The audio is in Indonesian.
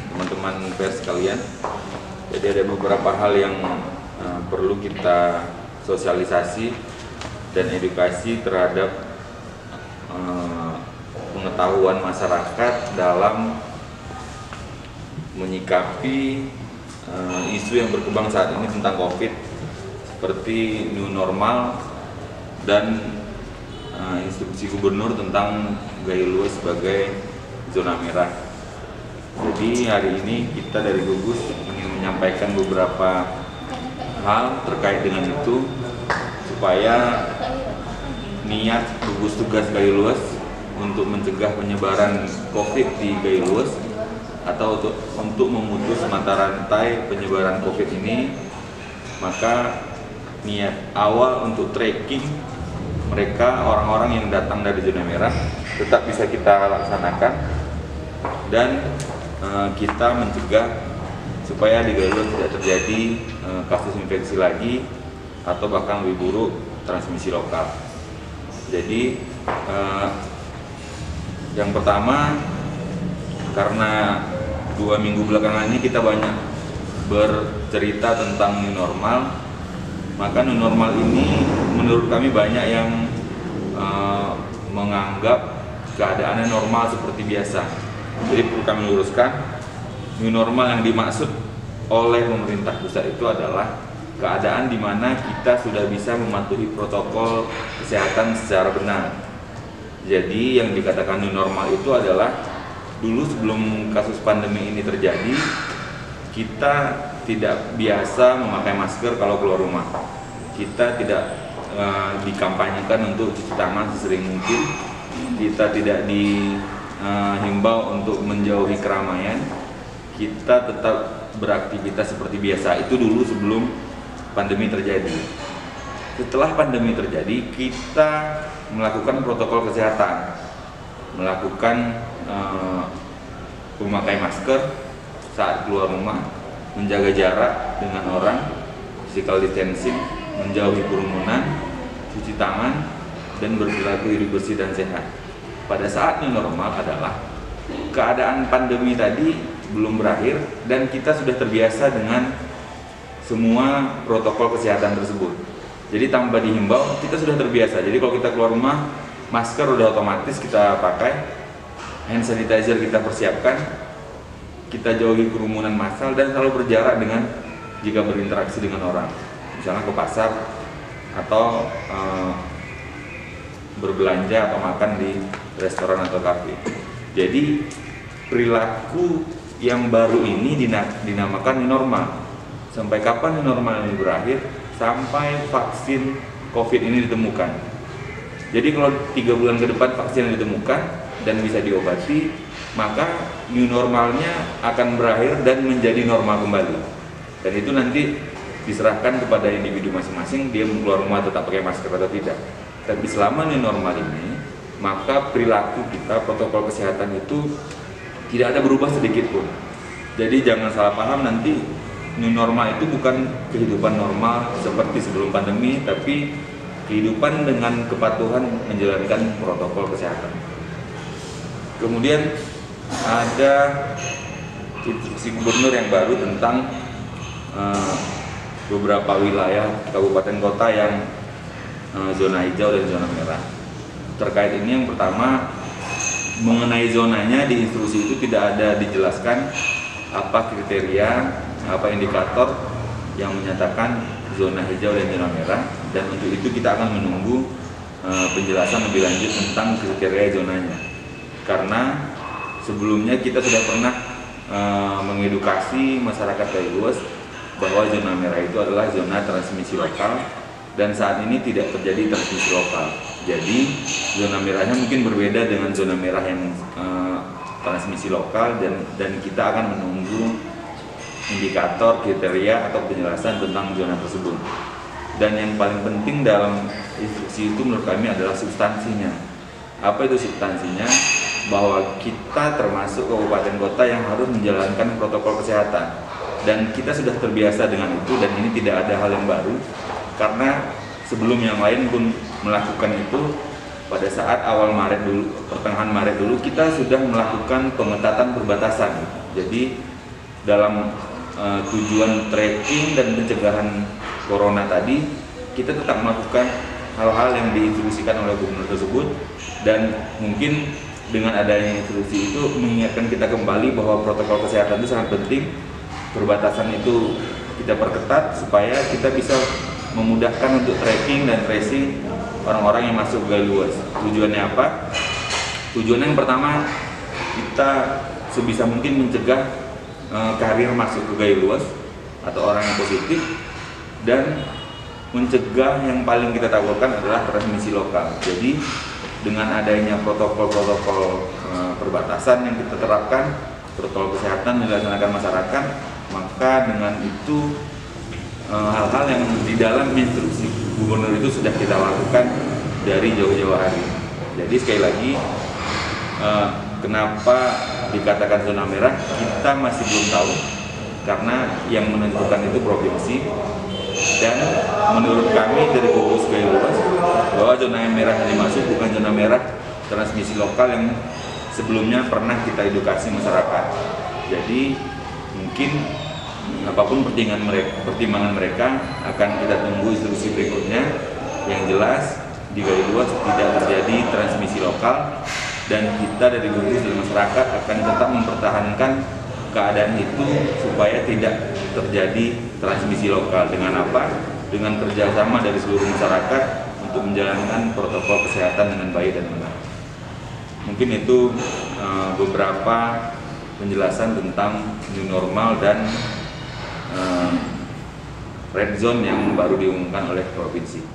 teman-teman pers sekalian. Jadi ada beberapa hal yang perlu kita sosialisasi dan edukasi terhadap pengetahuan masyarakat dalam menyikapi isu yang berkembang saat ini tentang COVID, seperti new normal dan instruksi gubernur tentang gaya luas sebagai zona merah. Jadi hari ini kita dari gugus ingin menyampaikan beberapa hal terkait dengan itu, supaya niat gugus tugas gaya luas untuk mencegah penyebaran COVID di gaya luas atau untuk memutus mata rantai penyebaran COVID ini, maka niat awal untuk tracking mereka orang-orang yang datang dari zona merah tetap bisa kita laksanakan, dan kita mencegah supaya di gaya luas tidak terjadi kasus infeksi lagi atau bahkan lebih buruk transmisi lokal. Jadi yang pertama, karena 2 minggu belakangan ini kita banyak bercerita tentang new normal, maka new normal ini menurut kami banyak yang menganggap keadaannya normal seperti biasa. Jadi perlu kami luruskan, new normal yang dimaksud oleh pemerintah pusat itu adalah keadaan di mana kita sudah bisa mematuhi protokol kesehatan secara benar. Jadi yang dikatakan new normal itu adalah dulu sebelum kasus pandemi ini terjadi, kita tidak biasa memakai masker kalau keluar rumah. Kita tidak dikampanyekan untuk cuci tangan sesering mungkin. Kita tidak dihimbau untuk menjauhi keramaian. Kita tetap beraktivitas seperti biasa. Itu dulu sebelum pandemi terjadi. Setelah pandemi terjadi, kita melakukan protokol kesehatan, melakukan memakai masker saat keluar rumah, menjaga jarak dengan orang, physical distancing, menjauhi kerumunan, cuci tangan, dan berperilaku hidup bersih dan sehat. Pada saat new normal adalah keadaan pandemi tadi belum berakhir dan kita sudah terbiasa dengan semua protokol kesehatan tersebut. Jadi tanpa dihimbau, kita sudah terbiasa. Jadi kalau kita keluar rumah, masker udah otomatis kita pakai, hand sanitizer kita persiapkan, kita jauhi kerumunan massal dan selalu berjarak dengan jika berinteraksi dengan orang, misalnya ke pasar atau berbelanja atau makan di restoran atau kafe. Jadi perilaku yang baru ini dinamakan new normal. Sampai kapan new normal ini berakhir? Sampai vaksin COVID ini ditemukan. Jadi kalau 3 bulan ke depan vaksin ditemukan dan bisa diobati, maka new normalnya akan berakhir dan menjadi normal kembali. Dan itu nanti diserahkan kepada individu masing-masing, dia mau keluar rumah tetap pakai masker atau tidak. Tapi selama new normal ini, maka perilaku kita, protokol kesehatan itu tidak ada berubah sedikit pun. Jadi jangan salah paham, nanti new normal itu bukan kehidupan normal seperti sebelum pandemi, tapi kehidupan dengan kepatuhan menjalankan protokol kesehatan. Kemudian ada instruksi gubernur yang baru tentang beberapa wilayah kabupaten kota yang zona hijau dan zona merah. Terkait ini, yang pertama, mengenai zonanya di instruksi itu tidak ada dijelaskan apa kriteria, apa indikator yang menyatakan zona hijau dan zona merah, dan untuk itu kita akan menunggu penjelasan lebih lanjut tentang kriteria zonanya. Karena sebelumnya kita sudah pernah mengedukasi masyarakat gaya luas bahwa zona merah itu adalah zona transmisi lokal, dan saat ini tidak terjadi transmisi lokal. Jadi zona merahnya mungkin berbeda dengan zona merah yang transmisi lokal, dan kita akan menunggu indikator, kriteria, atau penjelasan tentang zona tersebut. Dan yang paling penting dalam instruksi itu menurut kami adalah substansinya. Apa itu substansinya? Bahwa kita termasuk kabupaten kota yang harus menjalankan protokol kesehatan, dan kita sudah terbiasa dengan itu, dan ini tidak ada hal yang baru karena sebelum yang lain pun melakukan itu pada saat awal Maret dulu, pertengahan Maret dulu kita sudah melakukan pengetatan perbatasan. Jadi dalam tujuan tracking dan pencegahan corona tadi, kita tetap melakukan hal-hal yang diinstruksikan oleh gubernur tersebut, dan mungkin dengan adanya instruksi itu mengingatkan kita kembali bahwa protokol kesehatan itu sangat penting. Perbatasan itu kita perketat supaya kita bisa memudahkan untuk tracking dan tracing orang-orang yang masuk ke Gailuas. Tujuannya apa? Tujuannya yang pertama, kita sebisa mungkin mencegah karir masuk ke Gailuas atau orang yang positif, dan mencegah yang paling kita takutkan adalah transmisi lokal. Jadi dengan adanya protokol-protokol perbatasan yang kita terapkan, protokol kesehatan yang dilaksanakan masyarakat, maka dengan itu hal-hal yang di dalam instruksi gubernur itu sudah kita lakukan dari jauh-jauh hari. Jadi sekali lagi, kenapa dikatakan zona merah, kita masih belum tahu, karena yang menentukan itu provinsi. Dan menurut kami dari gugus Gailuas, bahwa zona merah yang dimaksud bukan zona merah transmisi lokal yang sebelumnya pernah kita edukasi masyarakat. Jadi mungkin apapun pertimbangan mereka akan kita tunggu instruksi berikutnya. Yang jelas di Gailuas tidak terjadi transmisi lokal, dan kita dari gugus dan masyarakat akan tetap mempertahankan keadaan itu supaya tidak terjadi transmisi lokal. Dengan apa? Dengan kerjasama dari seluruh masyarakat untuk menjalankan protokol kesehatan dengan baik dan benar. Mungkin itu beberapa penjelasan tentang new normal dan red zone yang baru diumumkan oleh provinsi.